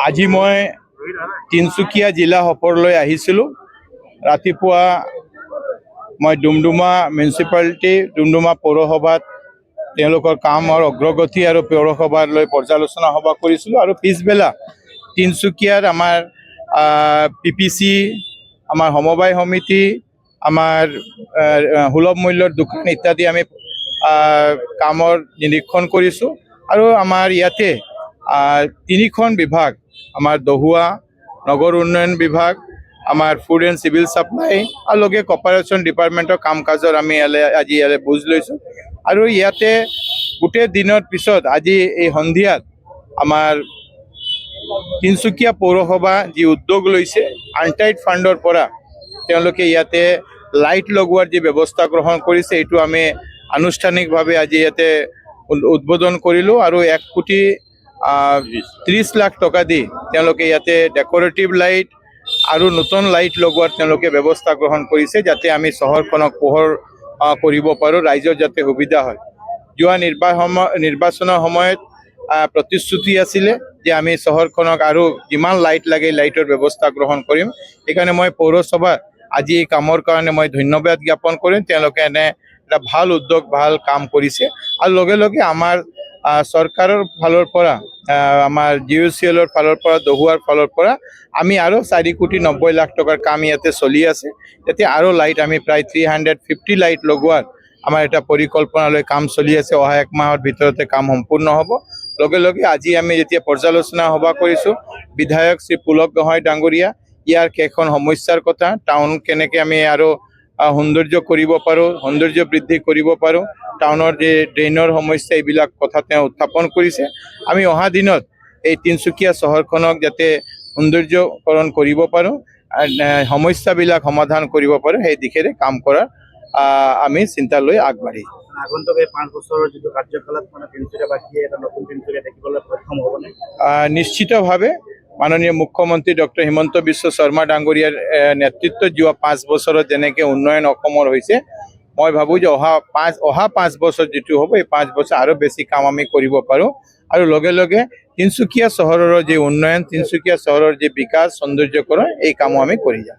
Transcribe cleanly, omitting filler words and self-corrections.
আজি মই তিনচুকীয়া জিলা সফৰলৈ আহিছিলোঁ। ৰাতিপুৱা মই ডুমডুমা মিউনিচিপালিটি ডুমডুমা পৌৰসভাত তেওঁলোকৰ কামৰ অগ্ৰগতি আৰু পৌৰসভালৈ পৰ্যালোচনা সভা কৰিছিলোঁ আৰু পিছবেলা তিনচুকীয়াৰ আমাৰ PPC, আমাৰ সমবায় সমিতি, আমাৰ সুলভ মূল্যৰ দোকান ইত্যাদি আমি কামৰ নিৰীক্ষণ কৰিছোঁ আৰু আমাৰ ইয়াতে তিনিখন বিভাগ, আমাৰ দহুৱা, নগৰ উন্নয়ন বিভাগ, আমাৰ ফুড এণ্ড চিভিল ছাপ্লাই আৰু লগে কপাৰেশ্যন ডিপাৰ্টমেণ্টৰ কাম কাজৰ আমি আজি ইয়াতে বুজ লৈছোঁ আৰু ইয়াতে গোটেই দিনৰ পিছত আজি এই সন্ধিয়াত আমাৰ তিনচুকীয়া পৌৰসভা যি উদ্যোগ লৈছে আনটাইড ফাণ্ডৰ পৰা তেওঁলোকে ইয়াতে লাইট লগোৱাৰ যি ব্যৱস্থা গ্ৰহণ কৰিছে এইটো আমি আনুষ্ঠানিকভাৱে আজি ইয়াতে উদ্বোধন কৰিলোঁ আৰু 1,30,00,000 টকা দি তেওঁলোকে ইয়াতে ডেকৰেটিভ লাইট আৰু নতুন লাইট লগোৱাৰ তেওঁলোকে ব্যৱস্থা গ্ৰহণ কৰিছে যাতে আমি চহৰখনক পোহৰ কৰিব পাৰোঁ, ৰাইজৰ যাতে সুবিধা হয়। যোৱা নিৰ্বাচনৰ সময়ত প্ৰতিশ্ৰুতি আছিলে যে আমি চহৰখনক আৰু যিমান লাইট লাগে লাইটৰ ব্যৱস্থা গ্ৰহণ কৰিম। সেইকাৰণে মই পৌৰসভা আজি এই কামৰ কাৰণে মই ধন্যবাদ জ্ঞাপন কৰিম। তেওঁলোকে এনে এটা ভাল উদ্যোগ, ভাল কাম কৰিছে আৰু লগে লগে আমাৰ চৰকাৰৰ ফালৰ পৰা আমাৰ GOCL ফালৰ পৰা দহুৱাৰ ফালৰ পৰা আমি আৰু 4,90,00,000 টকাৰ কাম ইয়াতে চলি আছে। যাতে আৰু লাইট আমি প্ৰায় 350 লাইট লগোৱাৰ আমাৰ এটা পৰিকল্পনালৈ কাম চলি আছে। অহা 1 মাহৰ ভিতৰতে কাম সম্পূৰ্ণ হ'ব। লগে লগে আজি আমি যেতিয়া পৰ্যালোচনা সভা কৰিছোঁ বিধায়ক শ্ৰী পুলক গোহাঁই ডাঙৰীয়া ইয়াৰ কেইখন সমস্যাৰ কথা, টাউন কেনেকৈ আমি আৰু সৌন্দৰ্য কৰিব পাৰোঁ, সৌন্দৰ্য বৃদ্ধি কৰিব পাৰোঁ, টাউনৰ যে ড্ৰেইনৰ সমস্যা এইবিলাক কথা তেওঁ উত্থাপন কৰিছে। আমি অহা দিনত এই তিনচুকীয়া চহৰখনক যাতে সৌন্দৰ্যকৰণ কৰিব পাৰোঁ, সমস্যাবিলাক সমাধান কৰিব পাৰোঁ, সেই দিশেৰে কাম কৰাৰ আমি চিন্তা লৈ আগবাঢ়ি আগন্তুক 5 বছৰৰ যিটো কাৰ্যকালত মানে তিনচুকীয়াবাসীয়ে এটা নতুন তিনচুকীয়া দেখিবলৈ সক্ষম হ'বনে? নিশ্চিতভাৱে মাননীয় মুখ্যমন্ত্ৰী ডক্টৰ হিমন্ত বিশ্ব শৰ্মা ডাঙৰীয়াৰ নেতৃত্বত যোৱা 5 বছৰত যেনেকৈ উন্নয়ন অসমৰ হৈছে, মই ভাবোঁ যে অহা 5 বছৰ যিটো হ'ব এই 5 বছৰ আৰু বেছি কাম আমি কৰিব পাৰোঁ আৰু লগে লগে তিনচুকীয়া চহৰৰ যি উন্নয়ন, তিনচুকীয়া চহৰৰ যি বিকাশ, সৌন্দৰ্যকৰণ এই কামো আমি কৰি যাম।